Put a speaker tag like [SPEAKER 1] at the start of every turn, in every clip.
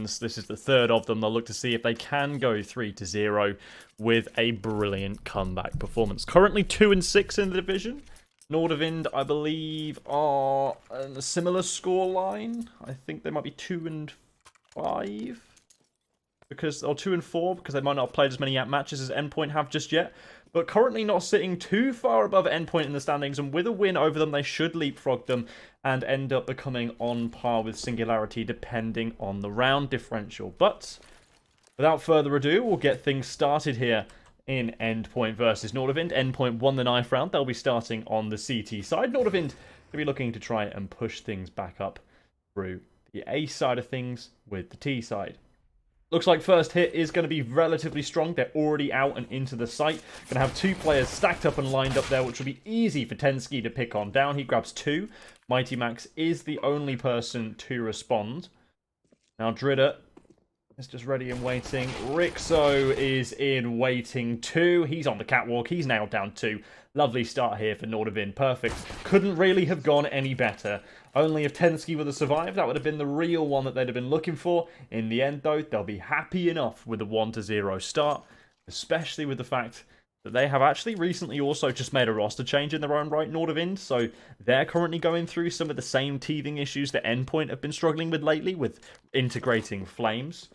[SPEAKER 1] wins. This is the third of them. They'll look to see if they can go 3-0 with a brilliant comeback performance. Currently 2-6 in the division. Nordavind, I believe, are on a similar scoreline. I think they might be 2-5. Or 2-4, because they might not have played as many matches as Endpoint have just yet. But currently not sitting too far above Endpoint in the standings, and with a win over them, they should leapfrog them and end up becoming on par with Singularity, depending on the round differential. But without further ado, we'll get things started here in Endpoint versus Nordavind. Endpoint won the knife round. They'll be starting on the CT side. Nordavind will be looking to try and push things back up through the A side of things with the T side. Looks like first hit is going to be relatively strong. They're already out and into the site. Going to have two players stacked up and lined up there, which will be easy for Tensky to pick on down. He grabs two. Mighty Max is the only person to respond. Now Dridder is just ready and waiting. Rixo is in waiting too. He's on the catwalk. He's nailed down two. Lovely start here for Nordavind. Perfect. Couldn't really have gone any better. Only if Tensky would have survived, that would have been the real one that they'd have been looking for. In the end, though, they'll be happy enough with the 1-0 start, especially with the fact that they have actually recently also just made a roster change in their own right, Nordavind, so they're currently going through some of the same teething issues that Endpoint have been struggling with lately, with integrating Flames.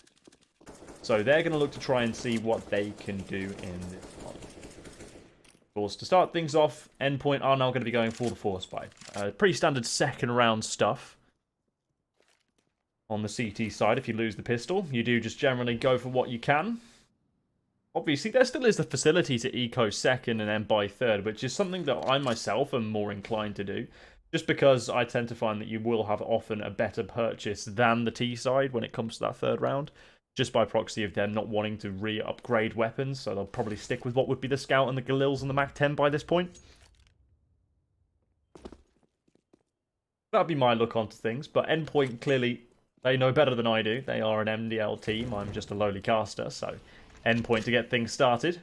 [SPEAKER 1] So they're going to look to try and see what they can do in this one. Of course, to start things off, Endpoint are now going to be going for the Force Spy. Pretty standard second round stuff. On the CT side, if you lose the pistol, you do just generally go for what you can. Obviously, there still is the facility to eco second and then buy third, which is something that I myself am more inclined to do. Just because I tend to find that you will have often a better purchase than the T side when it comes to that third round. Just by proxy of them not wanting to re-upgrade weapons, so they'll probably stick with what would be the Scout and the Galils and the Mac-10 by this point. That'd be my look onto things, but Endpoint, clearly, they know better than I do. They are an MDL team, I'm just a lowly caster, so Endpoint to get things started.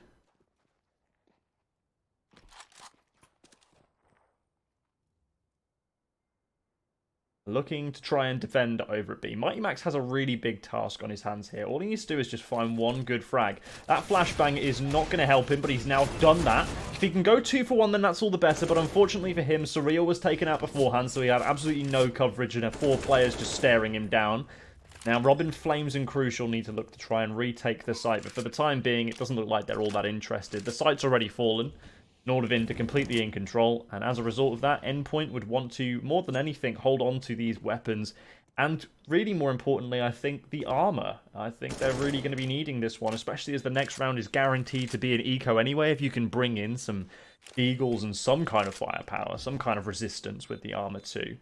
[SPEAKER 1] Looking to try and defend over at B. Mighty Max has a really big task on his hands here. All he needs to do is just find one good frag. That flashbang is not going to help him, but he's now done that. If he can go 2 for 1, then that's all the better. But unfortunately for him, Surreal was taken out beforehand, so he had absolutely no coverage and 4 players just staring him down. Now, Robin, Flames, and Crucial need to look to try and retake the site, but for the time being, it doesn't look like they're all that interested. The site's already fallen. Nordavind are completely in control, and as a result of that, Endpoint would want to, more than anything, hold on to these weapons, and really more importantly, I think, the armor. I think they're really going to be needing this one, especially as the next round is guaranteed to be an eco anyway. If you can bring in some Eagles and some kind of firepower, some kind of resistance with the armor too,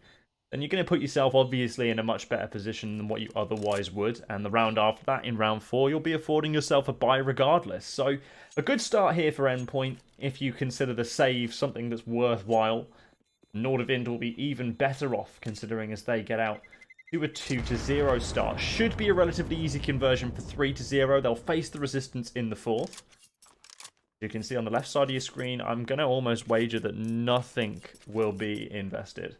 [SPEAKER 1] then you're going to put yourself, obviously, in a much better position than what you otherwise would. And the round after that, in round 4, you'll be affording yourself a buy regardless. So, a good start here for Endpoint, if you consider the save something that's worthwhile. Nordavind will be even better off, considering as they get out to a 2-0 start. Should be a relatively easy conversion for 3-0. They'll face the resistance in the 4th. You can see on the left side of your screen, I'm going to almost wager that nothing will be invested.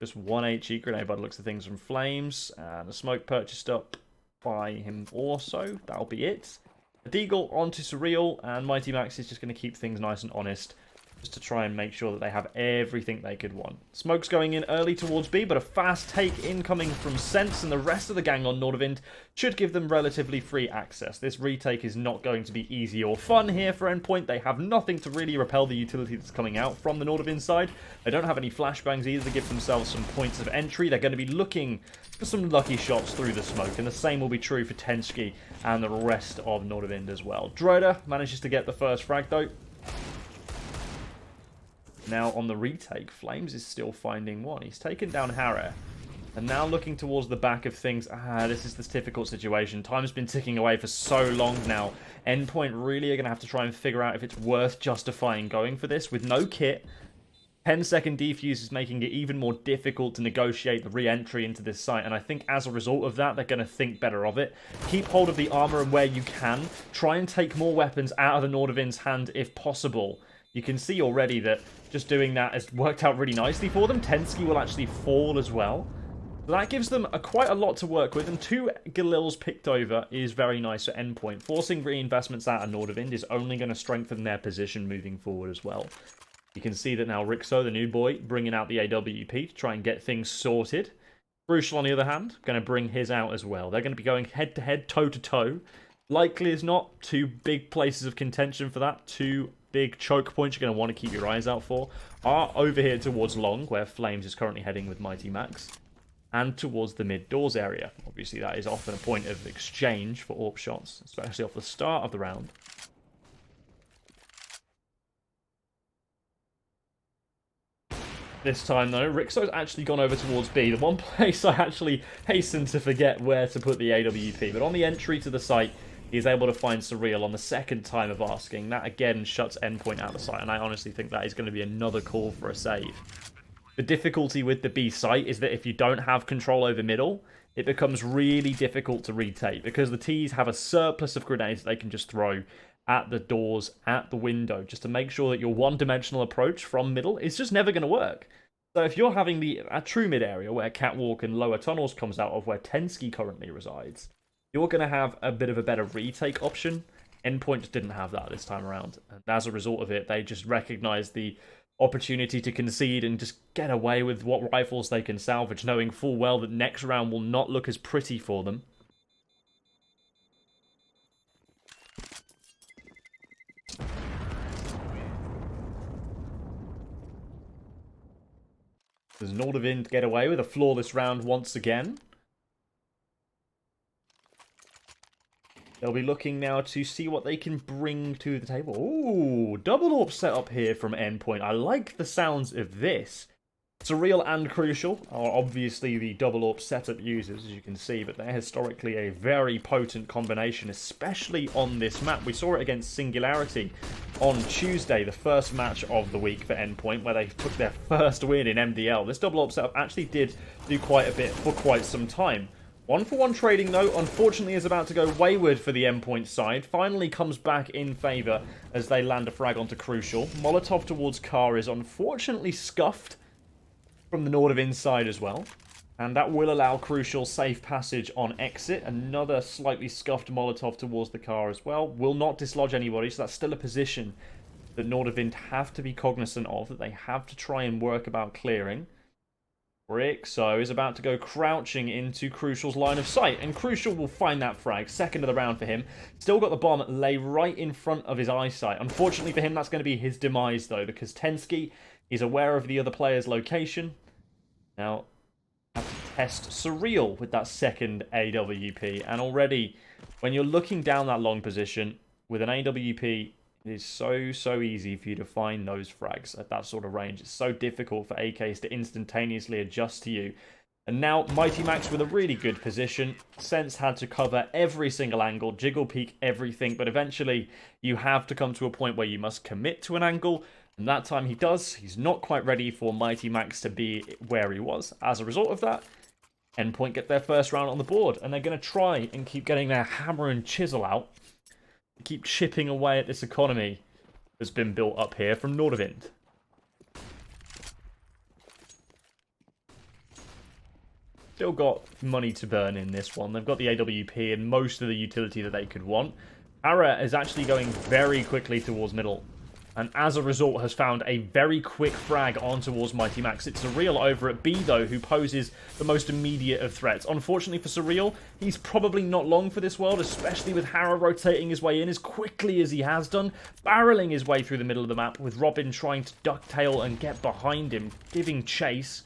[SPEAKER 1] Just 1 HE grenade by the looks of things from Flames. And a smoke purchased up by him also. That'll be it. A Deagle onto Surreal. And Mighty Max is just going to keep things nice and honest. Just to try and make sure that they have everything they could want. Smoke's going in early towards B, but a fast take incoming from Sense, and the rest of the gang on Nordavind should give them relatively free access. This retake is not going to be easy or fun here for Endpoint. They have nothing to really repel the utility that's coming out from the Nordavind side. They don't have any flashbangs either to give themselves some points of entry. They're going to be looking for some lucky shots through the smoke, and the same will be true for Tensky and the rest of Nordavind as well. Droider manages to get the first frag though. Now on the retake, Flames is still finding one. He's taken down Harry. And now looking towards the back of things. This is this difficult situation. Time's been ticking away for so long now. Endpoint really are going to have to try and figure out if it's worth justifying going for this. With no kit, 10-second defuse is making it even more difficult to negotiate the re-entry into this site. And I think as a result of that, they're going to think better of it. Keep hold of the armor and where you can. Try and take more weapons out of the Nordavind's hand if possible. You can see already that just doing that has worked out really nicely for them. Tensky will actually fall as well. So that gives them quite a lot to work with, and 2 Galils picked over is very nice for Endpoint. Forcing reinvestments out of Nordavind is only going to strengthen their position moving forward as well. You can see that now Rixo, the new boy, bringing out the AWP to try and get things sorted. Crucial, on the other hand, going to bring his out as well. They're going to be going head-to-head, toe-to-toe. Likely as not, 2 big places of contention for that. 2 big choke points you're going to want to keep your eyes out for are over here towards long, where Flames is currently heading with Mighty Max, and towards the mid-doors area. Obviously, that is often a point of exchange for AWP shots, especially off the start of the round. This time, though, Rixo's actually gone over towards B. The one place I actually hasten to forget where to put the AWP. But on the entry to the site, he's able to find Surreal on the second time of asking. That, again, shuts Endpoint out of sight. And I honestly think that is going to be another call for a save. The difficulty with the B site is that if you don't have control over middle, it becomes really difficult to retake. Because the T's have a surplus of grenades that they can just throw at the doors, at the window, just to make sure that your one-dimensional approach from middle is just never going to work. So if you're having a true mid area where Catwalk and lower tunnels comes out of, where Tensky currently resides, you're going to have a bit of a better retake option. Endpoint just didn't have that this time around, and as a result of it, they just recognized the opportunity to concede and just get away with what rifles they can salvage, knowing full well that next round will not look as pretty for them. Does Nordavind get away with a flawless round once again? They'll be looking now to see what they can bring to the table. Ooh, double AWP setup here from Endpoint. I like the sounds of this. Surreal and Crucial are obviously the double AWP setup users, as you can see, but they're historically a very potent combination, especially on this map. We saw it against Singularity on Tuesday, the first match of the week for Endpoint, where they took their first win in MDL. This double AWP setup actually did do quite a bit for quite some time. 1-for-1 trading, though, unfortunately is about to go wayward for the Endpoint side. Finally comes back in favour as they land a frag onto Crucial. Molotov towards Car is unfortunately scuffed from the Nordavind side as well. And that will allow Crucial safe passage on exit. Another slightly scuffed Molotov towards the Car as well. Will not dislodge anybody, so that's still a position that Nordavind have to be cognizant of, that they have to try and work about clearing. Rixo is about to go crouching into Crucial's line of sight, and Crucial will find that frag. Second of the round for him. Still got the bomb lay right in front of his eyesight. Unfortunately for him, that's going to be his demise, though, because Tensky is aware of the other player's location. Now, have to test Surreal with that second AWP, and already, when you're looking down that long position with an AWP, it is so easy for you to find those frags at that sort of range. It's so difficult for AKs to instantaneously adjust to you. And now, Mighty Max with a really good position. Sense had to cover every single angle, jiggle peek everything, but eventually you have to come to a point where you must commit to an angle, and that time he does. He's not quite ready for Mighty Max to be where he was. As a result of that, Endpoint get their first round on the board, and they're going to try and keep getting their hammer and chisel out, keep chipping away at this economy that's been built up here from Nordavind. Still got money to burn in this one. They've got the AWP and most of the utility that they could want. Ara is actually going very quickly towards middle, and as a result has found a very quick frag on towards Mighty Max. It's Surreal over at B, though, who poses the most immediate of threats. Unfortunately for Surreal, he's probably not long for this world, especially with Hara rotating his way in as quickly as he has done, barreling his way through the middle of the map, with Robin trying to ducktail and get behind him, giving chase.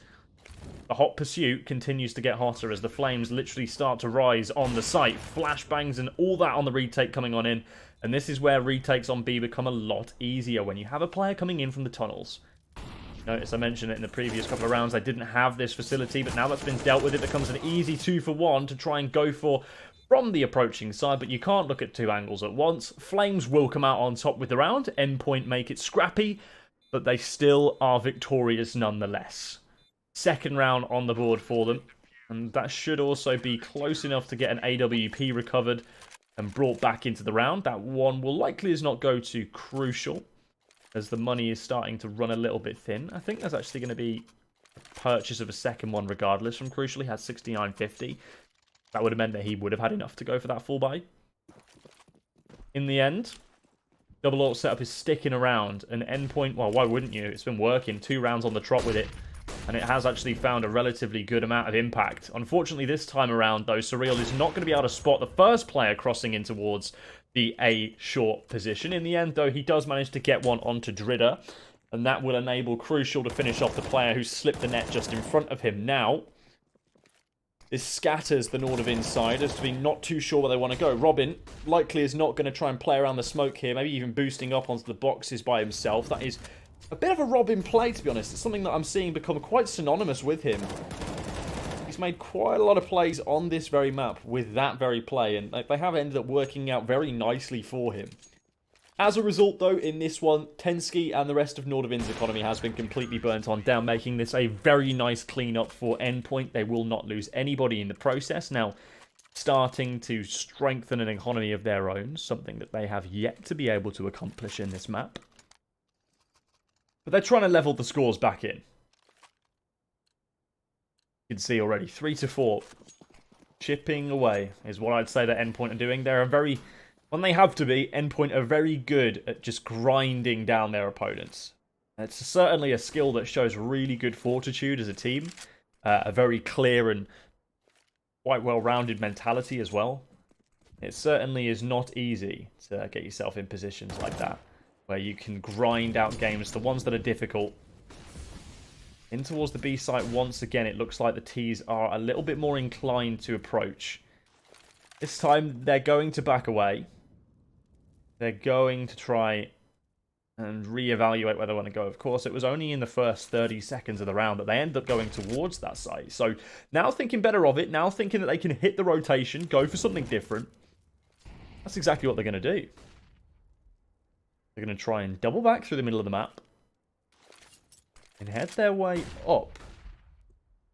[SPEAKER 1] The hot pursuit continues to get hotter as the flames literally start to rise on the site. Flashbangs and all that on the retake coming on in. And this is where retakes on B become a lot easier when you have a player coming in from the tunnels. Notice I mentioned it in the previous couple of rounds. I didn't have this facility, but now that's been dealt with, it becomes an easy 2-for-1 to try and go for from the approaching side, but you can't look at two angles at once. Flames will come out on top with the round. Endpoint make it scrappy, but they still are victorious nonetheless. Second round on the board for them, and that should also be close enough to get an AWP recovered and brought back into the round. That one will likely as not go to Crucial, as the money is starting to run a little bit thin. I think there's actually going to be purchase of a second one regardless from Crucial. He had 69.50. That would have meant that he would have had enough to go for that full buy. In the end, Double Alt setup is sticking around, and Endpoint, well, why wouldn't you? It's been working, 2 rounds on the trot with it, and it has actually found a relatively good amount of impact. Unfortunately, this time around, though, Surreal is not going to be able to spot the first player crossing in towards the A short position. In the end, though, he does manage to get one onto Dridder, and that will enable Crucial to finish off the player who slipped the net just in front of him. Now, this scatters the Nordavind side as to be not too sure where they want to go. Robin likely is not going to try and play around the smoke here, maybe even boosting up onto the boxes by himself. That is a bit of a Robin play, to be honest. It's something that I'm seeing become quite synonymous with him. He's made quite a lot of plays on this very map with that very play, and they have ended up working out very nicely for him. As a result, though, in this one, Tensky and the rest of Nordavind's economy has been completely burnt on down, making this a very nice clean-up for Endpoint. They will not lose anybody in the process. Now, starting to strengthen an economy of their own, something that they have yet to be able to accomplish in this map. But they're trying to level the scores back in. You can see already, 3-4. Chipping away is what I'd say that Endpoint are doing. They're a very... When they have to be, Endpoint are very good at just grinding down their opponents. It's certainly a skill that shows really good fortitude as a team. A very clear and quite well-rounded mentality as well. It certainly is not easy to get yourself in positions like that, where you can grind out games, the ones that are difficult. In towards the B site once again, it looks like the T's are a little bit more inclined to approach. This time, they're going to back away. They're going to try and reevaluate where they want to go. Of course, it was only in the first 30 seconds of the round that they ended up going towards that site. So now thinking better of it, now thinking that they can hit the rotation, go for something different. That's exactly what they're going to do. They're going to try and double back through the middle of the map and head their way up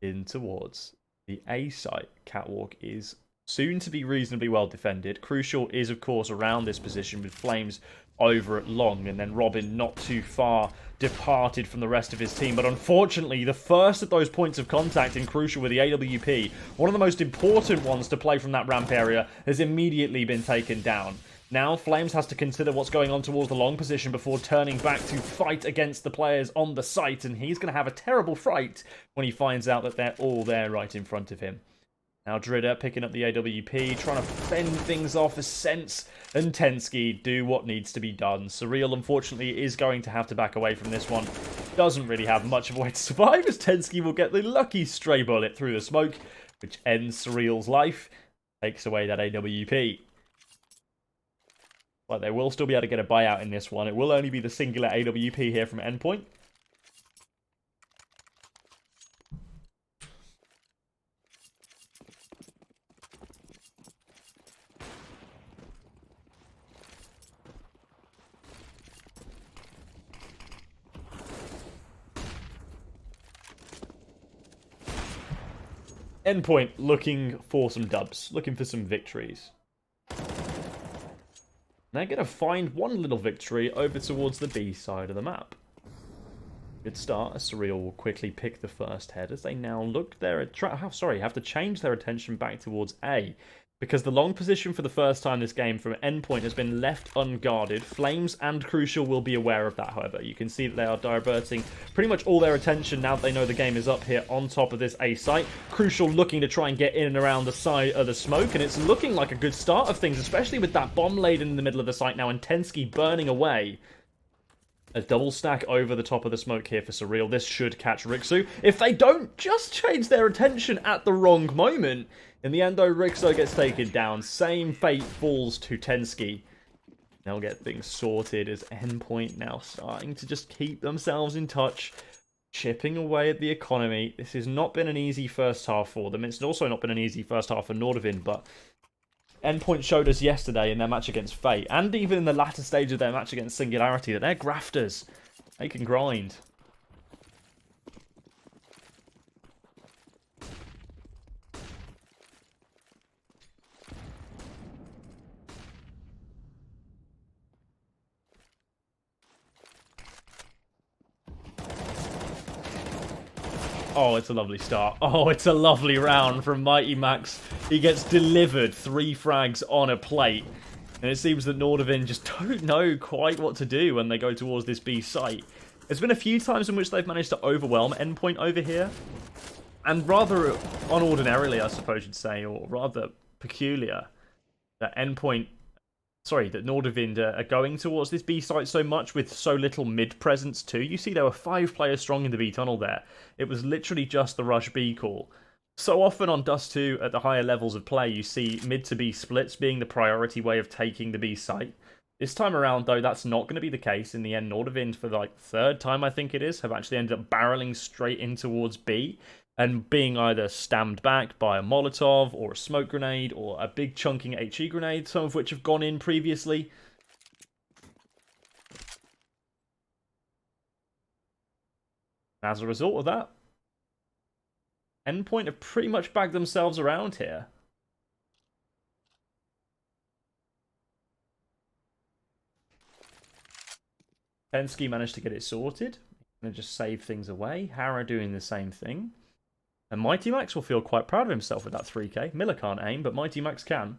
[SPEAKER 1] in towards the A site. Catwalk is soon to be reasonably well defended. Crucial is, of course, around this position with Flames over at long, and then Robin not too far departed from the rest of his team. But unfortunately, the first of those points of contact in Crucial with the AWP, one of the most important ones to play from that ramp area, has immediately been taken down. Now, Flames has to consider what's going on towards the long position before turning back to fight against the players on the site, and he's going to have a terrible fright when he finds out that they're all there right in front of him. Now Dridder picking up the AWP, trying to fend things off as Sense and Tensky do what needs to be done. Surreal, unfortunately, is going to have to back away from this one. Doesn't really have much of a way to survive, as Tensky will get the lucky stray bullet through the smoke, which ends Surreal's life, takes away that AWP. But they will still be able to get a buyout in this one. It will only be the singular AWP here from Endpoint. Endpoint looking for some dubs, looking for some victories. They're going to find one little victory over towards the B side of the map. Good start, as Surreal will quickly pick the first head as they now look have to change their attention back towards A. Because the long position for the first time this game from Endpoint has been left unguarded. Flames and Crucial will be aware of that, however. You can see that they are diverting pretty much all their attention now that they know the game is up here on top of this A site. Crucial looking to try and get in and around the side of the smoke, and it's looking like a good start of things, especially with that bomb laid in the middle of the site now and Tensky burning away. A double stack over the top of the smoke here for Surreal. This should catch Rixu if they don't just change their attention at the wrong moment. In the end, though, Rixo gets taken down. Same fate falls to Tensky. They'll get things sorted as Endpoint now starting to just keep themselves in touch, chipping away at the economy. This has not been an easy first half for them. It's also not been an easy first half for Nordavind, but Endpoint showed us yesterday in their match against Fate, and even in the latter stage of their match against Singularity, that they're grafters. They can grind. Oh, it's a lovely start. Oh, it's a lovely round from Mighty Max. He gets delivered 3 frags on a plate. And it seems that Nordavind just don't know quite what to do when they go towards this B site. There's been a few times in which they've managed to overwhelm Endpoint over here. And rather unordinarily, I suppose you'd say, or rather peculiar, that Nordavind are going towards this B site so much with so little mid presence too. You see there were 5 players strong in the B tunnel there. It was literally just the rush B call. So often on Dust 2 at the higher levels of play, you see mid to B splits being the priority way of taking the B site. This time around, though, that's not going to be the case. In the end, Nordavind, for like 3rd time, I think it is, have actually ended up barreling straight in towards B and being either stammed back by a Molotov or a smoke grenade or a big chunking HE grenade, some of which have gone in previously. As a result of that, Endpoint have pretty much bagged themselves around here. Pensky managed to get it sorted and just save things away. Hara doing the same thing. And Mighty Max will feel quite proud of himself with that 3k. Miller can't aim, but Mighty Max can.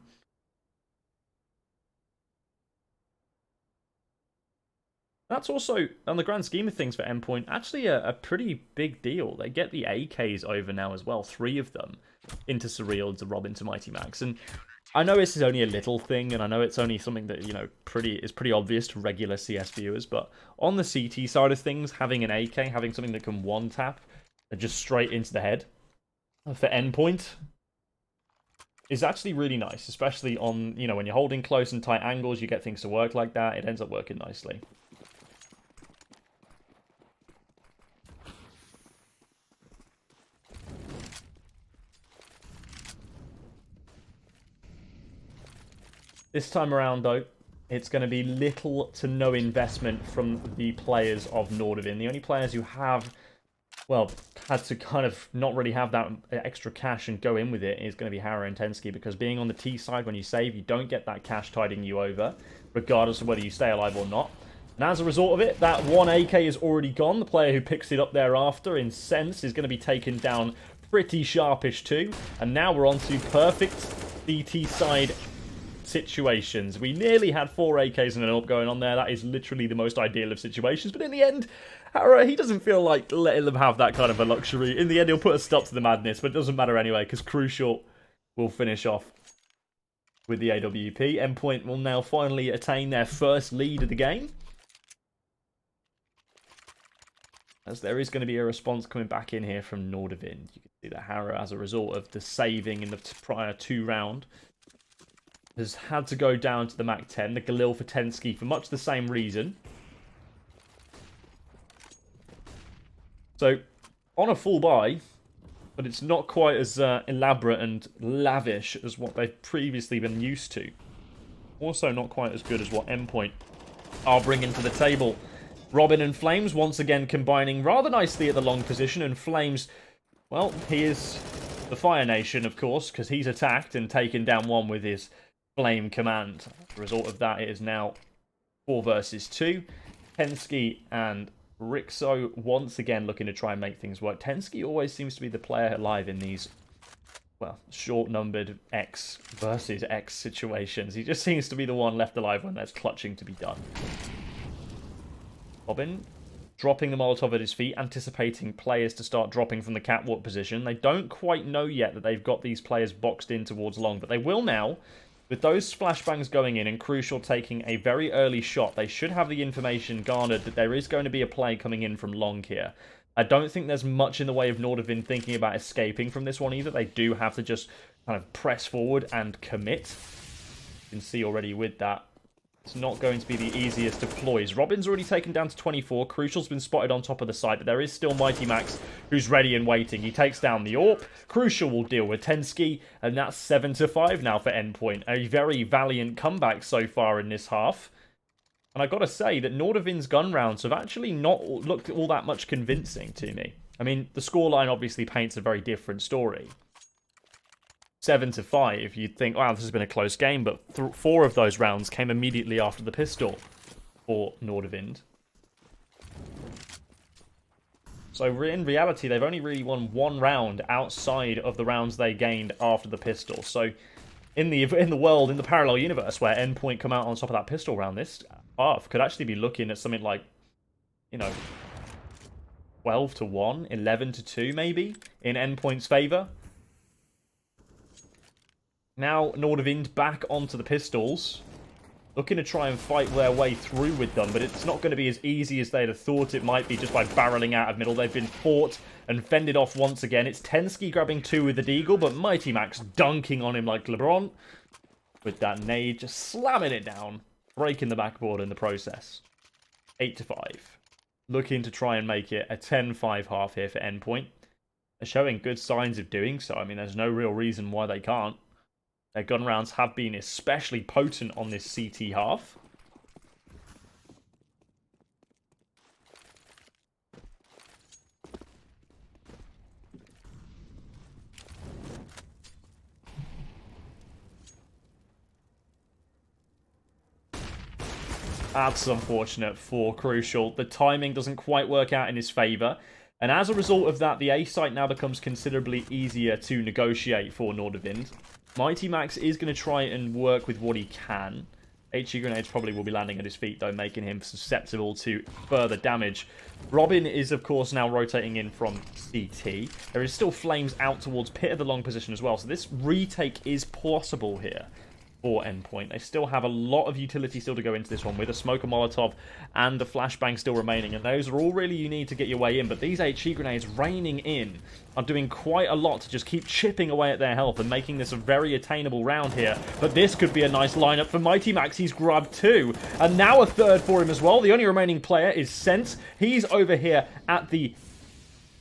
[SPEAKER 1] That's also, on the grand scheme of things for Endpoint, actually a pretty big deal. They get the AKs over now as well, 3 of them, into Surreal, to Robin, to Mighty Max. And I know this is only a little thing, and I know it's only something that, you know, is pretty obvious to regular CS viewers, but on the CT side of things, having an AK, having something that can one-tap just straight into the head for Endpoint is actually really nice, especially on, you know, when you're holding close and tight angles, you get things to work like that, it ends up working nicely. This time around, though, it's going to be little to no investment from the players of Nordavind. The only players who have, well, had to kind of not really have that extra cash and go in with it is going to be Hara and Pensky, because being on the T side, when you save, you don't get that cash tiding you over, regardless of whether you stay alive or not. And as a result of it, that 1 AK is already gone. The player who picks it up thereafter, in Sense, is going to be taken down pretty sharpish too. And now we're on to perfect CT side situations. We nearly had 4 AKs and an up going on there. That is literally the most ideal of situations. But in the end, Hara, he doesn't feel like letting them have that kind of a luxury. In the end, he'll put a stop to the madness, but it doesn't matter anyway, because Crucial will finish off with the AWP. Endpoint will now finally attain their first lead of the game, as there is going to be a response coming back in here from Nordavind. You can see that Hara, as a result of the saving in the prior 2 round, has had to go down to the Mac 10, the Galil for Pensky, for much the same reason. So, on a full buy, but it's not quite as elaborate and lavish as what they've previously been used to. Also not quite as good as what Endpoint are bringing to the table. Robin and Flames once again combining rather nicely at the long position, and Flames, well, he is the Fire Nation, of course, because he's attacked and taken down one with his Flame command. As a result of that, it is now 4 versus 2. Pensky and Rixo once again looking to try and make things work. Pensky always seems to be the player alive in these, well, short-numbered X versus X situations. He just seems to be the one left alive when there's clutching to be done. Robin dropping the Molotov at his feet, anticipating players to start dropping from the catwalk position. They don't quite know yet that they've got these players boxed in towards long, but they will now. With those flashbangs going in and Crucial taking a very early shot, they should have the information garnered that there is going to be a play coming in from long here. I don't think there's much in the way of Nordavind thinking about escaping from this one either. They do have to just kind of press forward and commit. You can see already with that, it's not going to be the easiest of ploys. Robin's already taken down to 24. Crucial's been spotted on top of the site, but there is still Mighty Max, who's ready and waiting. He takes down the AWP. Crucial will deal with Pensky, and that's 7-5 now for Endpoint. A very valiant comeback so far in this half. And I gotta say that Nordavind's gun rounds have actually not looked all that much convincing to me. I mean, the scoreline obviously paints a very different story. 7-5, you'd think, wow, this has been a close game, but 4 of those rounds came immediately after the pistol for Nordavind. So in reality, they've only really won one round outside of the rounds they gained after the pistol. So in the world, in the parallel universe where Endpoint come out on top of that pistol round, this half could actually be looking at something like, you know, 12-1, 11-2 maybe, in Endpoint's favour. Now Nordavind back onto the pistols, looking to try and fight their way through with them, but it's not going to be as easy as they'd have thought it might be just by barreling out of middle. They've been fought and fended off once again. It's Tensky grabbing 2 with the Deagle, but Mighty Max dunking on him like LeBron with that nade, just slamming it down, breaking the backboard in the process. 8-5. Looking to try and make it a 10-5 half here for Endpoint. They're showing good signs of doing so. I mean, there's no real reason why they can't. Their gun rounds have been especially potent on this CT half. That's unfortunate for Crucial. The timing doesn't quite work out in his favour. And as a result of that, the A site now becomes considerably easier to negotiate for Nordavind. Mighty Max is going to try and work with what he can. HE grenades probably will be landing at his feet, though, making him susceptible to further damage. Robin is, of course, now rotating in from CT. There is still flames out towards pit of the long position as well, so this retake is possible here for Endpoint. They still have a lot of utility still to go into this one, with a Smoker Molotov and a Flashbang still remaining, and those are all really you need to get your way in, but these HE grenades raining in are doing quite a lot to just keep chipping away at their health and making this a very attainable round here. But this could be a nice lineup for Mighty Max. He's grabbed 2, and now a 3rd for him as well. The only remaining player is Sense. He's over here at the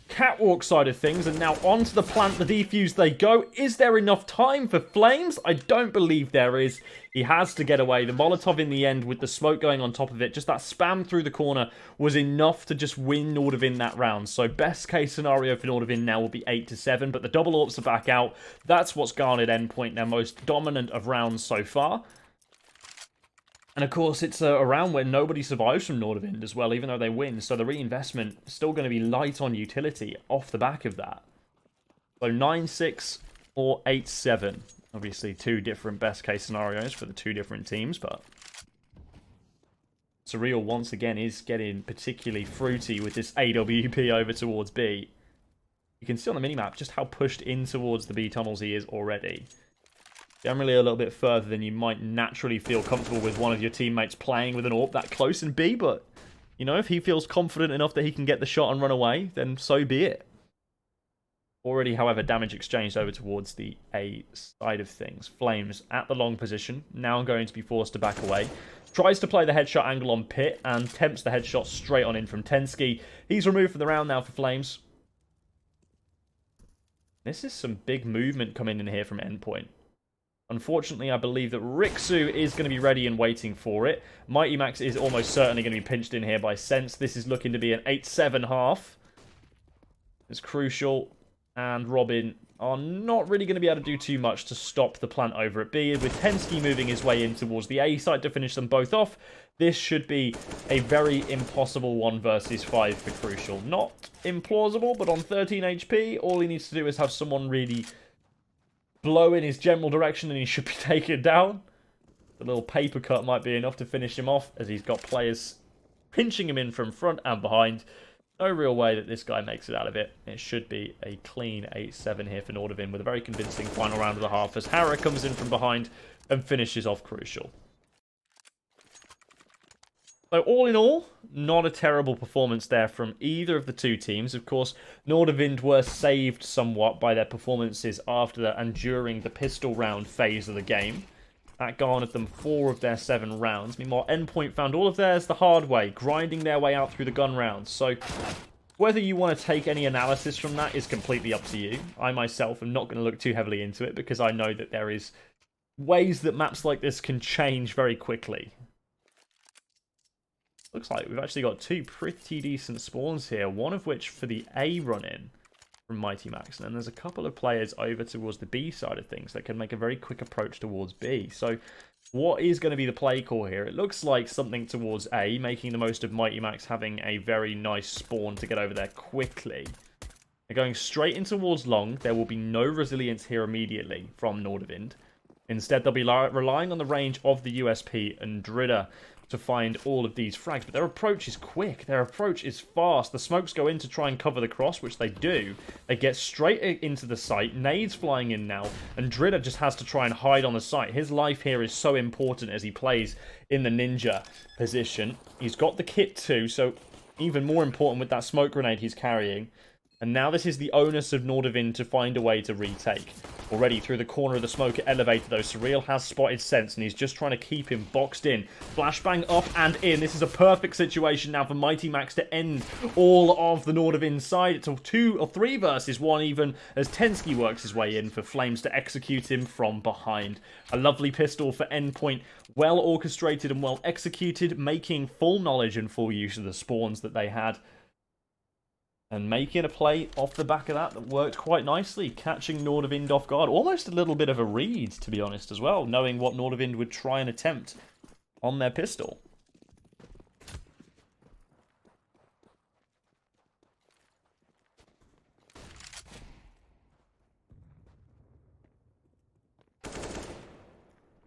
[SPEAKER 1] catwalk side of things, and now onto the plant, the defuse they go. Is there enough time for Flames? I don't believe there is. He has to get away. The Molotov in the end with the smoke going on top of it, just that spam through the corner was enough to just win Nordavind that round. So best case scenario for Nordavind now will be 8-7, but the double AWPs are back out. That's what's garnered Endpoint their most dominant of rounds so far. And of course, it's a round where nobody survives from Nordavind as well, even though they win. So the reinvestment is still going to be light on utility off the back of that. So 9-6 or 8-7. Obviously, 2 different best case scenarios for the 2 different teams, but Surreal once again is getting particularly fruity with this AWP over towards B. You can see on the minimap just how pushed in towards the B tunnels he is already. Generally a little bit further than you might naturally feel comfortable with one of your teammates playing with an AWP that close in B, but, you know, if he feels confident enough that he can get the shot and run away, then so be it. Already, however, damage exchanged over towards the A side of things. Flames at the long position, now going to be forced to back away. Tries to play the headshot angle on Pit and tempts the headshot straight on in from Tensky. He's removed from the round now for Flames. This is some big movement coming in here from Endpoint. Unfortunately, I believe that Rixu is going to be ready and waiting for it. Mighty Max is almost certainly going to be pinched in here by Sense. This is looking to be an 8-7 half. It's Crucial and Robin are not really going to be able to do too much to stop the plant over at B. With Tensky moving his way in towards the A side to finish them both off, this should be a very impossible 1 versus 5 for Crucial. Not implausible, but on 13 HP, all he needs to do is have someone really blow in his general direction and he should be taken down. The little paper cut might be enough to finish him off, as he's got players pinching him in from front and behind. No real way that this guy makes it out of it. It should be a clean 8-7 here for Nordavind, with a very convincing final round of the half as Hara comes in from behind and finishes off Crucial. So all in all, not a terrible performance there from either of the 2 teams. Of course, Nordavind were saved somewhat by their performances after and during the pistol round phase of the game. That garnered them 4 of their 7 rounds. Meanwhile, Endpoint found all of theirs the hard way, grinding their way out through the gun rounds. So whether you want to take any analysis from that is completely up to you. I myself am not going to look too heavily into it, because I know that there is ways that maps like this can change very quickly. Looks like we've actually got 2 pretty decent spawns here, one of which for the A run-in. from Mighty Max. And then there's a couple of players over towards the B side of things that can make a very quick approach towards B. So what is going to be the play call here? It looks like something towards A, making the most of Mighty Max having a very nice spawn to get over there quickly. They're going straight in towards long. There will be no resilience here immediately from Nordavind. Instead, they'll be relying on the range of the USP and Drida to find all of these frags. But their approach is quick. Their approach is fast. The smokes go in to try and cover the cross, which they do. They get straight into the site. Nades flying in now. And Drida just has to try and hide on the site. His life here is so important as he plays in the ninja position. He's got the kit too, so even more important with that smoke grenade he's carrying. And now this is the onus of Nordavind to find a way to retake. Already through the corner of the smoker elevator though, Surreal has spotted Sense and he's just trying to keep him boxed in. Flashbang up and in. This is a perfect situation now for Mighty Max to end all of the Nordavind side. It's a 2 or 3 versus 1 even as Tensky works his way in for Flames to execute him from behind. A lovely pistol for Endpoint. Well orchestrated and well executed, making full knowledge and full use of the spawns that they had. And making a play off the back of that worked quite nicely, catching Nordavind off guard. Almost a little bit of a read, to be honest, as well, knowing what Nordavind would try and attempt on their pistol.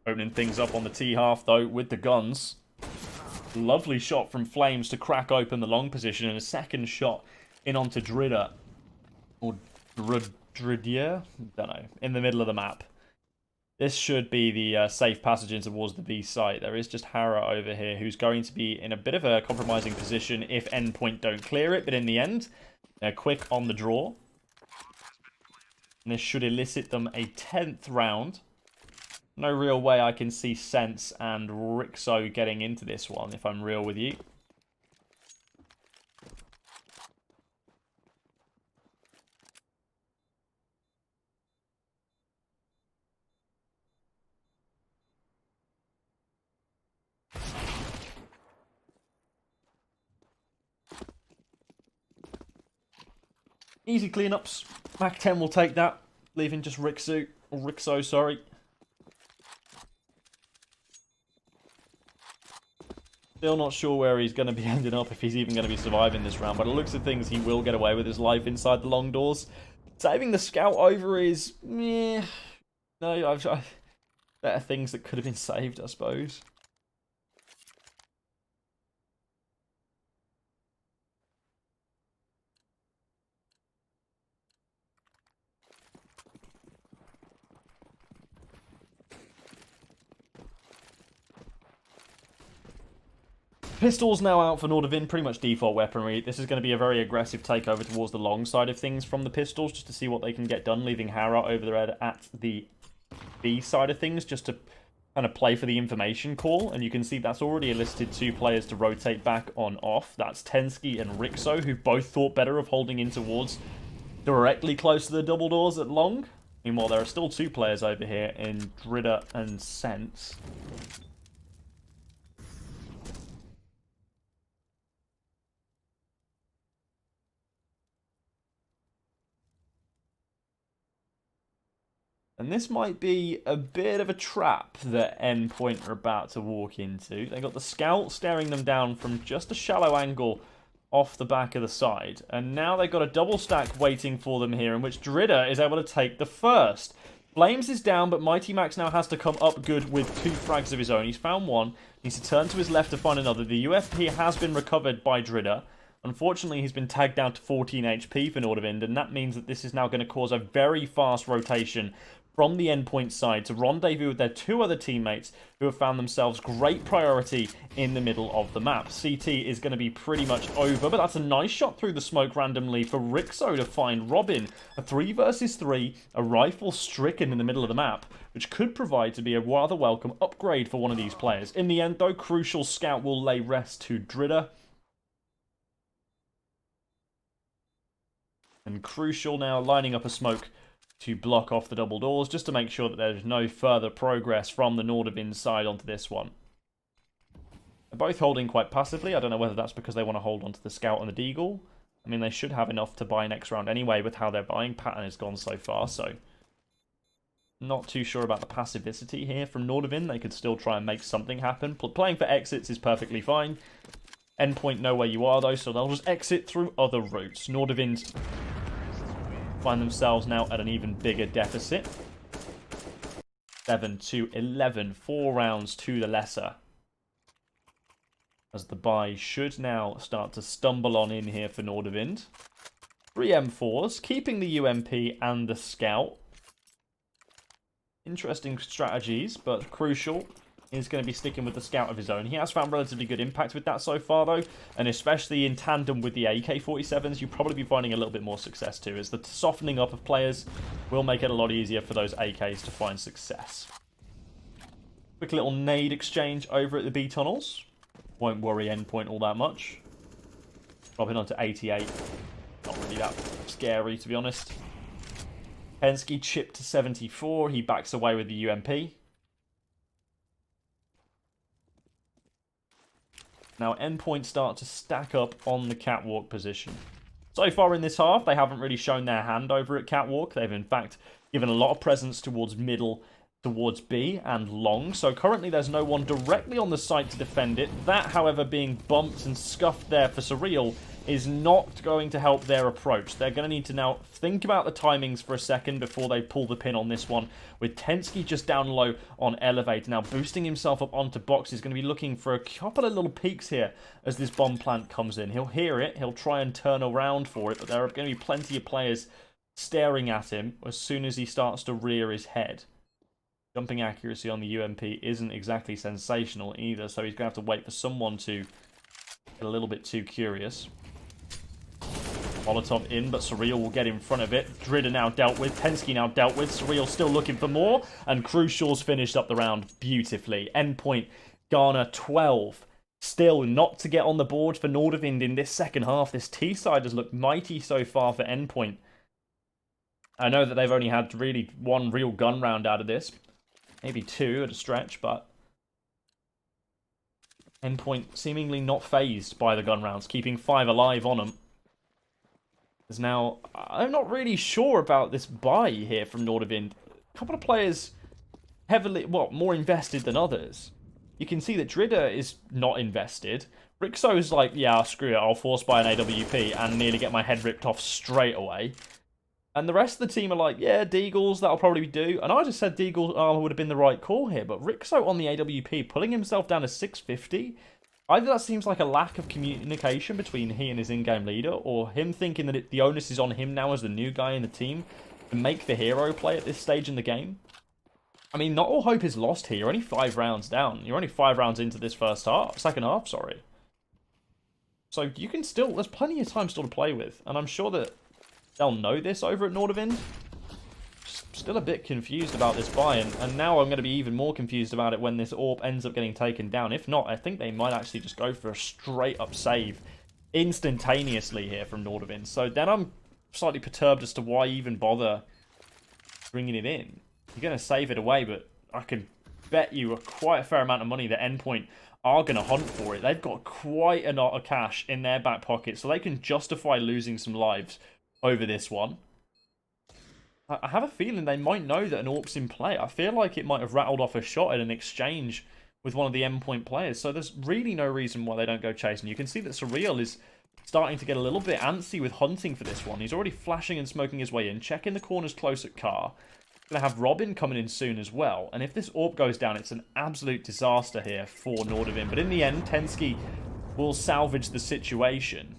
[SPEAKER 1] Opening things up on the T-half, though, with the guns. Lovely shot from Flames to crack open the long position, and a second shot in onto Drida, or Dridier, don't know, in the middle of the map. This should be the safe passage in towards the B site. There is just Hara over here who's going to be in a bit of a compromising position if Endpoint don't clear it, but in the end, they're quick on the draw. And this should elicit them a 10th round. No real way I can see Sense and Rixo getting into this one, if I'm real with you. Easy cleanups. Mac 10 will take that, leaving just Rixo, sorry. Still not sure where he's going to be ending up, if he's even going to be surviving this round, but it looks at things he will get away with his life inside the long doors. Saving the scout over is, meh. No, I've better things that could have been saved, I suppose. Pistols now out for Nordavind, pretty much default weaponry. This is going to be a very aggressive takeover towards the long side of things from the pistols, just to see what they can get done, leaving Hara over there at the B side of things, just to kind of play for the information call. And you can see that's already enlisted 2 players to rotate back on off. That's Tensky and Rixo, who both thought better of holding in towards directly close to the double doors at long. Meanwhile, there are still 2 players over here in Drida and Sense. And this might be a bit of a trap that Endpoint are about to walk into. They got the scout staring them down from just a shallow angle off the back of the side. And now they've got a double stack waiting for them here, in which Drida is able to take the first. Flames is down, but Mighty Max now has to come up good with 2 frags of his own. He's found one. Needs to turn to his left to find another. The UFP has been recovered by Drida. Unfortunately, he's been tagged down to 14 HP for Nordavind, and that means that this is now going to cause a very fast rotation from the Endpoint side to rendezvous with their 2 other teammates who have found themselves great priority in the middle of the map. CT is going to be pretty much over, but that's a nice shot through the smoke randomly for Rixo to find Robin. A 3 versus 3, a rifle stricken in the middle of the map, which could provide to be a rather welcome upgrade for one of these players. In the end, though, Crucial Scout will lay rest to Drida. And Crucial now lining up a smoke to block off the double doors, just to make sure that there's no further progress from the Nordavind side onto this one. They're both holding quite passively. I don't know whether that's because they want to hold onto the Scout and the Deagle, I mean, they should have enough to buy next round anyway with how their buying pattern has gone so far, so... Not too sure about the passivity here from Nordavind. They could still try and make something happen. Playing for exits is perfectly fine. Endpoint know where you are, though, so they'll just exit through other routes. Nordavind find themselves now at an even bigger deficit. 7-11. 4 rounds to the lesser. As the buy should now start to stumble on in here for Nordavind. 3 M4s, keeping the UMP and the Scout. Interesting strategies, but crucial. He's going to be sticking with the Scout of his own. He has found relatively good impact with that so far, though, and especially in tandem with the AK-47s, you'll probably be finding a little bit more success too, as the softening up of players will make it a lot easier for those AKs to find success. Quick little nade exchange over at the B tunnels. Won't worry Endpoint all that much. Dropping onto 88. Not really that scary, to be honest. Pensky chipped to 74. He backs away with the UMP. Now, Endpoint start to stack up on the catwalk position. So far in this half, they haven't really shown their hand over at catwalk. They've, in fact, given a lot of presence towards middle, towards B, and long. So currently, there's no one directly on the site to defend it. That, however, being bumped and scuffed there for Surreal is not going to help their approach. They're going to need to now think about the timings for a second before they pull the pin on this one. With Tensky just down low on Elevate, now boosting himself up onto box. He's going to be looking for a couple of little peaks here as this bomb plant comes in. He'll hear it, he'll try and turn around for it, but there are going to be plenty of players staring at him as soon as he starts to rear his head. Jumping accuracy on the UMP isn't exactly sensational either, so he's going to have to wait for someone to get a little bit too curious. Molotov in, but Surreal will get in front of it. Dridder now dealt with. Pensky now dealt with. Surreal still looking for more. And Crucial's finished up the round beautifully. Endpoint garner 12. Still not to get on the board for Nordavind in this second half. This T-side has looked mighty so far for Endpoint. I know that they've only had really 1 real gun round out of this. Maybe 2 at a stretch, but... Endpoint seemingly not phased by the gun rounds, keeping 5 alive on them. Is now, I'm not really sure about this buy here from Nordavind. A couple of players heavily, well, more invested than others. You can see that Dridder is not invested. Rixo's like, yeah, screw it, I'll force buy an AWP and nearly get my head ripped off straight away. And the rest of the team are like, yeah, Deagles, that'll probably do. And I just said Deagles would have been the right call here, but Rixo on the AWP, pulling himself down to 650. Either that seems like a lack of communication between he and his in-game leader, or him thinking that the onus is on him now as the new guy in the team to make the hero play at this stage in the game. I mean, not all hope is lost here. You're only 5 rounds down. You're only 5 rounds into this second half, sorry. So you can still, there's plenty of time still to play with, and I'm sure that they'll know this over at Nordavind. Still a bit confused about this buy, and now I'm going to be even more confused about it when this AWP ends up getting taken down. If not, I think they might actually just go for a straight-up save instantaneously here from Nordavind. So then I'm slightly perturbed as to why even bother bringing it in. You're going to save it away, but I can bet you quite a fair amount of money that Endpoint are going to hunt for it. They've got quite a lot of cash in their back pocket, so they can justify losing some lives over this one. I have a feeling they might know that an AWP's in play. I feel like it might have rattled off a shot in an exchange with one of the Endpoint players. So there's really no reason why they don't go chasing. You can see that Surreal is starting to get a little bit antsy with hunting for this one. He's already flashing and smoking his way in, checking the corners close at Car. Going to have Robin coming in soon as well. And if this AWP goes down, it's an absolute disaster here for Nordavind. But in the end, Tensky will salvage the situation,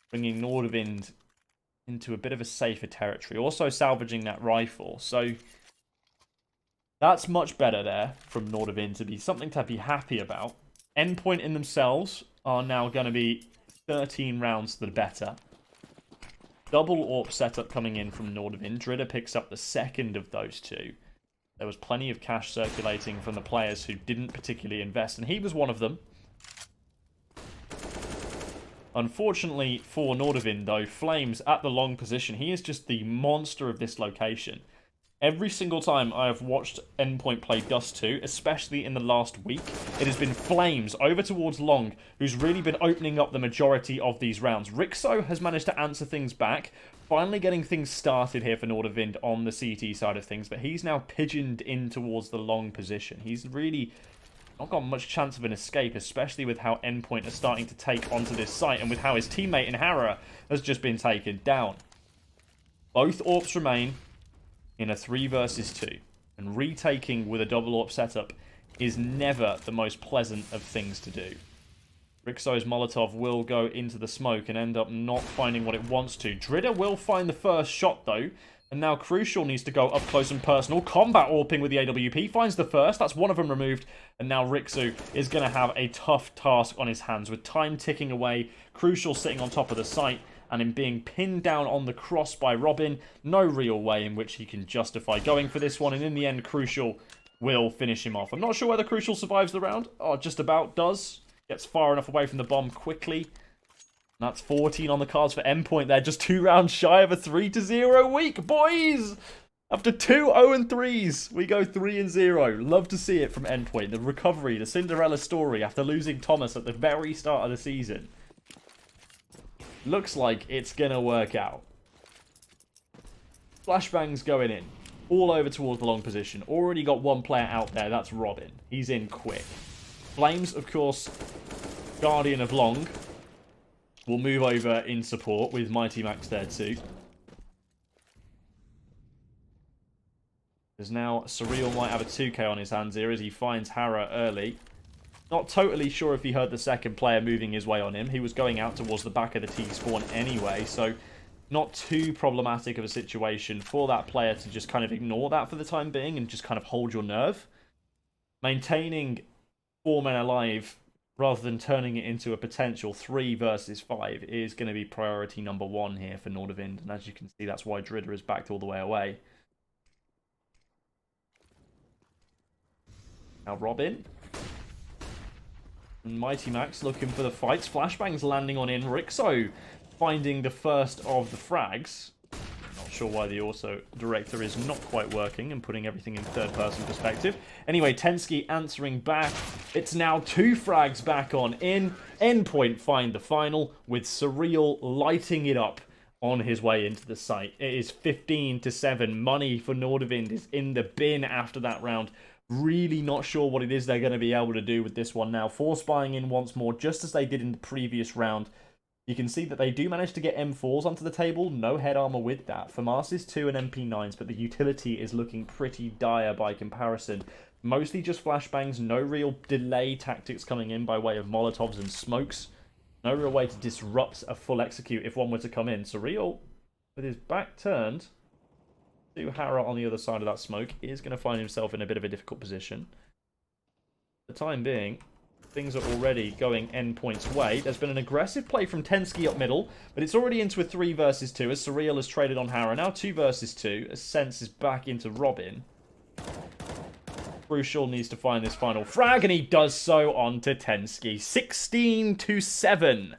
[SPEAKER 1] bringing Nordavind into a bit of a safer territory. Also salvaging that rifle. So that's much better there from Nordavind to be something to be happy about. Endpoint in themselves are now going to be 13 rounds to the better. Double AWP setup coming in from Nordavind. Dridder picks up the second of those 2. There was plenty of cash circulating from the players who didn't particularly invest, and he was one of them. Unfortunately for Nordavind, though, Flames at the long position. He is just the monster of this location. Every single time I have watched Endpoint play Dust 2, especially in the last week, it has been Flames over towards Long, who's really been opening up the majority of these rounds. Rixo has managed to answer things back, finally getting things started here for Nordavind on the CT side of things, but he's now pigeoned in towards the Long position. He's really not got much chance of an escape, especially with how Endpoint are starting to take onto this site, and with how his teammate Inhara has just been taken down. Both AWPs remain in a 3 versus 2, and retaking with a double AWP setup is never the most pleasant of things to do. Rixo's Molotov will go into the smoke and end up not finding what it wants to. Dridder will find the first shot though, and now Crucial needs to go up close and personal. Combat AWPing with the AWP, finds the first, that's one of them removed, and now Rixo is going to have a tough task on his hands with time ticking away, Crucial sitting on top of the site, and him being pinned down on the cross by Robin. No real way in which he can justify going for this one, and in the end, Crucial will finish him off. I'm not sure whether Crucial survives the round. Oh, just about does. Gets far enough away from the bomb quickly. And that's 14 on the cards for Endpoint. They're just 2 rounds shy of a 3-0 week, boys! After 2 0-3s, we go 3-0. Love to see it from Endpoint. The recovery, the Cinderella story after losing Thomas at the very start of the season. Looks like it's going to work out. Flashbangs going in. All over towards the Long position. Already got one player out there. That's Robin. He's in quick. Flames, of course, Guardian of Long, will move over in support with Mighty Max there too. There's now Surreal might have a 2k on his hands here as he finds Hara early. Not totally sure if he heard the second player moving his way on him. He was going out towards the back of the T-spawn anyway, so not too problematic of a situation for that player to just kind of ignore that for the time being and just kind of hold your nerve. Maintaining 4 men alive rather than turning it into a potential 3 versus 5 is going to be priority number 1 here for Nordavind, and as you can see, that's why Dridder is backed all the way away. Now Robin. Mighty Max looking for the fights. Flashbangs landing on in. Rixo finding the first of the frags. Not sure why the auto director is not quite working and putting everything in third-person perspective. Anyway, Tensky answering back. It's now 2 frags back on in. Endpoint find the final with Surreal lighting it up on his way into the site. It is 15-7. Money for Nordavind is in the bin after that round. Really not sure what it is they're going to be able to do with this one now. Force buying in once more, just as they did in the previous round. You can see that they do manage to get M4s onto the table. No head armor with that. FAMAS's 2 and MP9s, but the utility is looking pretty dire by comparison. Mostly just flashbangs, no real delay tactics coming in by way of Molotovs and smokes. No real way to disrupt a full execute if one were to come in. Surreal, with his back turned to Hara on the other side of that smoke, is going to find himself in a bit of a difficult position. For the time being, things are already going Endpoint's way. There's been an aggressive play from Tensky up middle, but it's already into a 3 versus 2 as Surreal has traded on Hara. Now 2 versus 2 as Sense is back into Robin. Crucial needs to find this final frag, and he does so onto Tensky. 16-7.